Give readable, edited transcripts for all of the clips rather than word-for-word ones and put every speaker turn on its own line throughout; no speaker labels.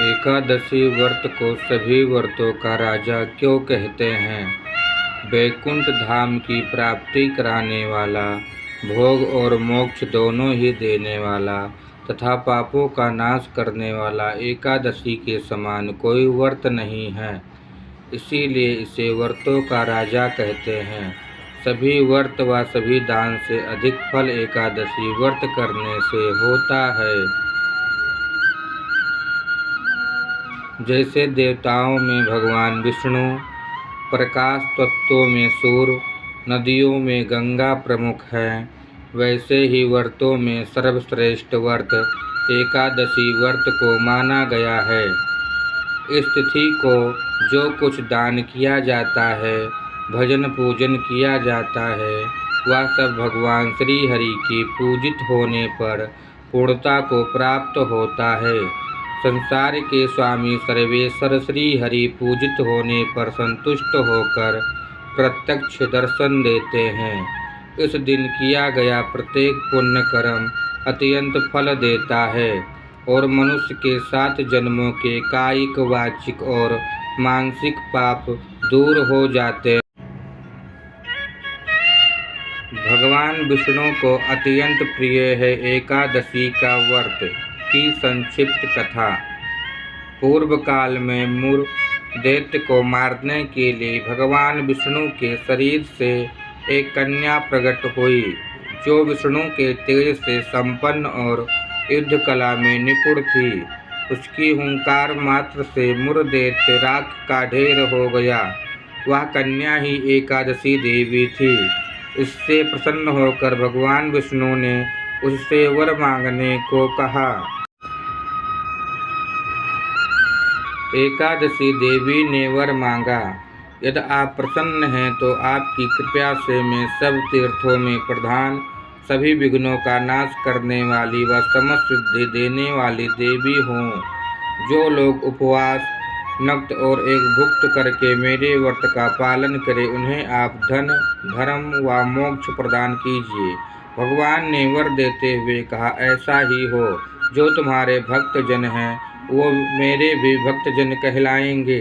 एकादशी व्रत को सभी व्रतों का राजा क्यों कहते हैं? वैकुंठ धाम की प्राप्ति कराने वाला, भोग और मोक्ष दोनों ही देने वाला तथा पापों का नाश करने वाला एकादशी के समान कोई व्रत नहीं है। इसीलिए इसे व्रतों का राजा कहते हैं। सभी व्रत व सभी दान से अधिक फल एकादशी व्रत करने से होता है। जैसे देवताओं में भगवान विष्णु, प्रकाश तत्वों में सूर्य, नदियों में गंगा प्रमुख है, वैसे ही व्रतों में सर्वश्रेष्ठ व्रत एकादशी व्रत को माना गया है। इस तिथि को जो कुछ दान किया जाता है, भजन पूजन किया जाता है, वह सब भगवान श्री हरि की पूजित होने पर पूर्णता को प्राप्त होता है। संसार के स्वामी सर्वेश्वर श्री हरि पूजित होने पर संतुष्ट होकर प्रत्यक्ष दर्शन देते हैं। इस दिन किया गया प्रत्येक पुण्य कर्म अत्यंत फल देता है और मनुष्य के 7 जन्मों के कायिक, वाचिक और मानसिक पाप दूर हो जाते हैं। भगवान विष्णु को अत्यंत प्रिय है एकादशी का व्रत की संक्षिप्त कथा। पूर्व काल में मूर दैत्य को मारने के लिए भगवान विष्णु के शरीर से एक कन्या प्रकट हुई, जो विष्णु के तेज से संपन्न और युद्ध कला में निपुण थी। उसकी हुंकार मात्र से मूर दैत्य राख का ढेर हो गया। वह कन्या ही एकादशी देवी थी। इससे प्रसन्न होकर भगवान विष्णु ने उससे वर मांगने को कहा। एकादशी देवी ने वर मांगा, यदि आप प्रसन्न हैं तो आपकी कृपा से मैं सब तीर्थों में प्रधान, सभी विघ्नों का नाश करने वाली व समस्त सिद्धि देने वाली देवी हूँ। जो लोग उपवास, नक्त और एक भुक्त करके मेरे व्रत का पालन करें, उन्हें आप धन, धर्म व मोक्ष प्रदान कीजिए। भगवान ने वर देते हुए कहा, ऐसा ही हो। जो तुम्हारे भक्तजन हैं वो मेरे भी भक्तजन कहलाएंगे।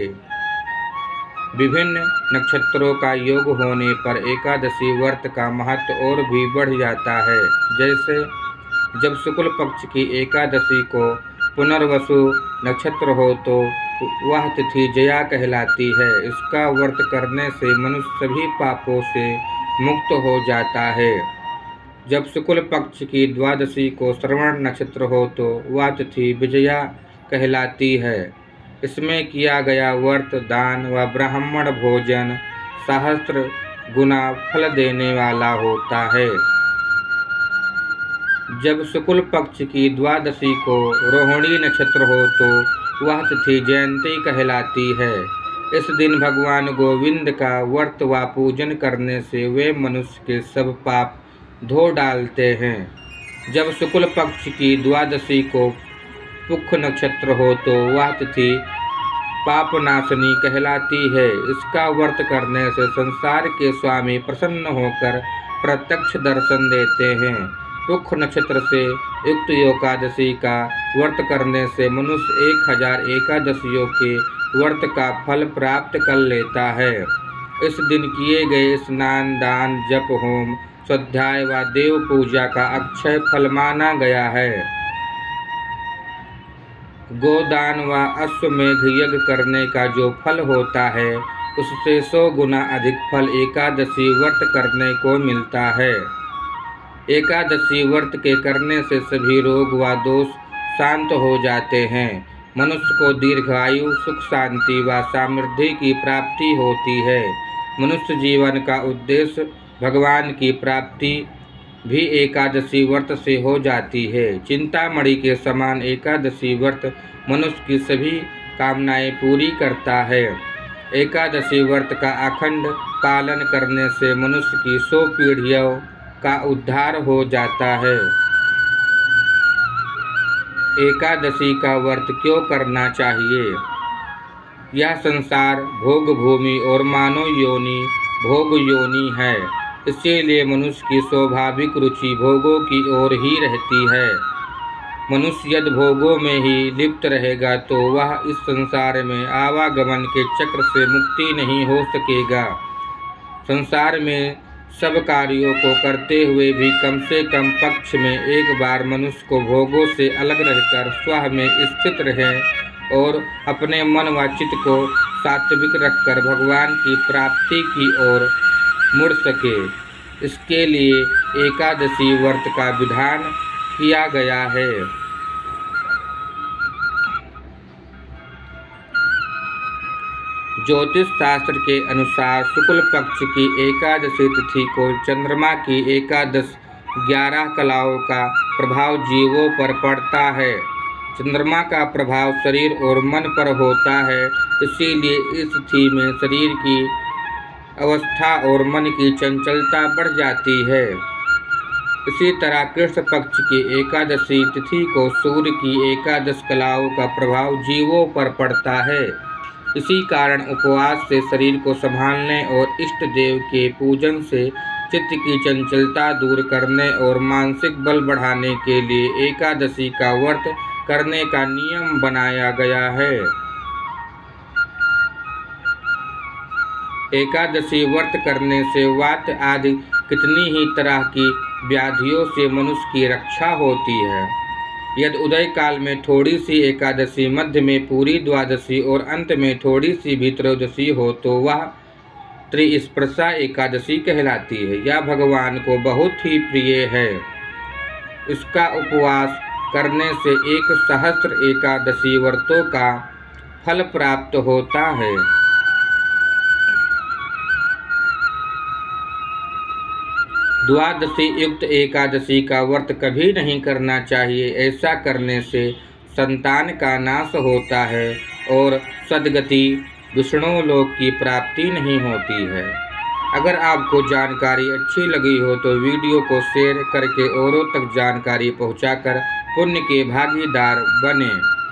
विभिन्न नक्षत्रों का योग होने पर एकादशी व्रत का महत्व और भी बढ़ जाता है। जैसे जब शुक्ल पक्ष की एकादशी को पुनर्वसु नक्षत्र हो तो वह तिथि जया कहलाती है। इसका व्रत करने से मनुष्य सभी पापों से मुक्त हो जाता है। जब शुक्ल पक्ष की द्वादशी को श्रवण नक्षत्र हो तो वह तिथि विजया कहलाती है। इसमें किया गया व्रत, दान व ब्राह्मण भोजन सहस्त्र गुना फल देने वाला होता है। जब शुक्ल पक्ष की द्वादशी को रोहिणी नक्षत्र हो तो वह तिथि जयंती कहलाती है। इस दिन भगवान गोविंद का व्रत व पूजन करने से वे मनुष्य के सब पाप धो डालते हैं। जब शुक्ल पक्ष की द्वादशी को पुख नक्षत्र हो तो वह तिथि पापनाशनी कहलाती है। इसका व्रत करने से संसार के स्वामी प्रसन्न होकर प्रत्यक्ष दर्शन देते हैं। पुख नक्षत्र से युक्त एकादशी का व्रत करने से मनुष्य 1000 एकादशियों के व्रत का फल प्राप्त कर लेता है। इस दिन किए गए स्नान, दान, जप, होम, स्वाध्याय व देव पूजा का अक्षय फल माना गया है। गोदान व अश्वमेघ यज्ञ करने का जो फल होता है, उससे 100 गुना अधिक फल एकादशी व्रत करने को मिलता है। एकादशी व्रत के करने से सभी रोग व दोष शांत हो जाते हैं। मनुष्य को दीर्घायु, सुख, शांति व समृद्धि की प्राप्ति होती है। मनुष्य जीवन का उद्देश्य भगवान की प्राप्ति भी एकादशी व्रत से हो जाती है। चिंतामणि के समान एकादशी व्रत मनुष्य की सभी कामनाएं पूरी करता है। एकादशी व्रत का अखंड पालन करने से मनुष्य की 100 पीढ़ियों का उद्धार हो जाता है। एकादशी का व्रत क्यों करना चाहिए? यह संसार भोग भूमि और मानव योनि भोग योनि है। इसीलिए मनुष्य की स्वाभाविक रुचि भोगों की ओर ही रहती है। मनुष्य यदि भोगों में ही लिप्त रहेगा तो वह इस संसार में आवागमन के चक्र से मुक्ति नहीं हो सकेगा। संसार में सब कार्यों को करते हुए भी कम से कम पक्ष में एक बार मनुष्य को भोगों से अलग रहकर स्व में स्थित रहे और अपने मन व चित्त को सात्विक रखकर भगवान की प्राप्ति की ओर मुड़ सके। इसके लिए एकादशी व्रत का विधान किया गया है। ज्योतिष शास्त्र के अनुसार शुक्ल पक्ष की एकादशी तिथि को चंद्रमा की एकादश 11 कलाओं का प्रभाव जीवों पर पड़ता है। चंद्रमा का प्रभाव शरीर और मन पर होता है, इसीलिए इस तिथि में शरीर की अवस्था और मन की चंचलता बढ़ जाती है। इसी तरह कृष्ण पक्ष की एकादशी तिथि को सूर्य की एकादश कलाओं का प्रभाव जीवों पर पड़ता है। इसी कारण उपवास से शरीर को संभालने और इष्ट देव के पूजन से चित्त की चंचलता दूर करने और मानसिक बल बढ़ाने के लिए एकादशी का व्रत करने का नियम बनाया गया है। एकादशी व्रत करने से वात आदि कितनी ही तरह की व्याधियों से मनुष्य की रक्षा होती है। यदि उदय काल में थोड़ी सी एकादशी, मध्य में पूरी द्वादशी और अंत में थोड़ी सी भी त्रयोदशी हो तो वह त्रिस्पर्शा एकादशी कहलाती है। यह भगवान को बहुत ही प्रिय है। इसका उपवास करने से 1 सहस्त्र एकादशी व्रतों का फल प्राप्त होता है। द्वादशी युक्त एकादशी का व्रत कभी नहीं करना चाहिए। ऐसा करने से संतान का नाश होता है और सद्गति विष्णु लोक की प्राप्ति नहीं होती है। अगर आपको जानकारी अच्छी लगी हो तो वीडियो को शेयर करके औरों तक जानकारी पहुंचाकर पुण्य के भागीदार बनें।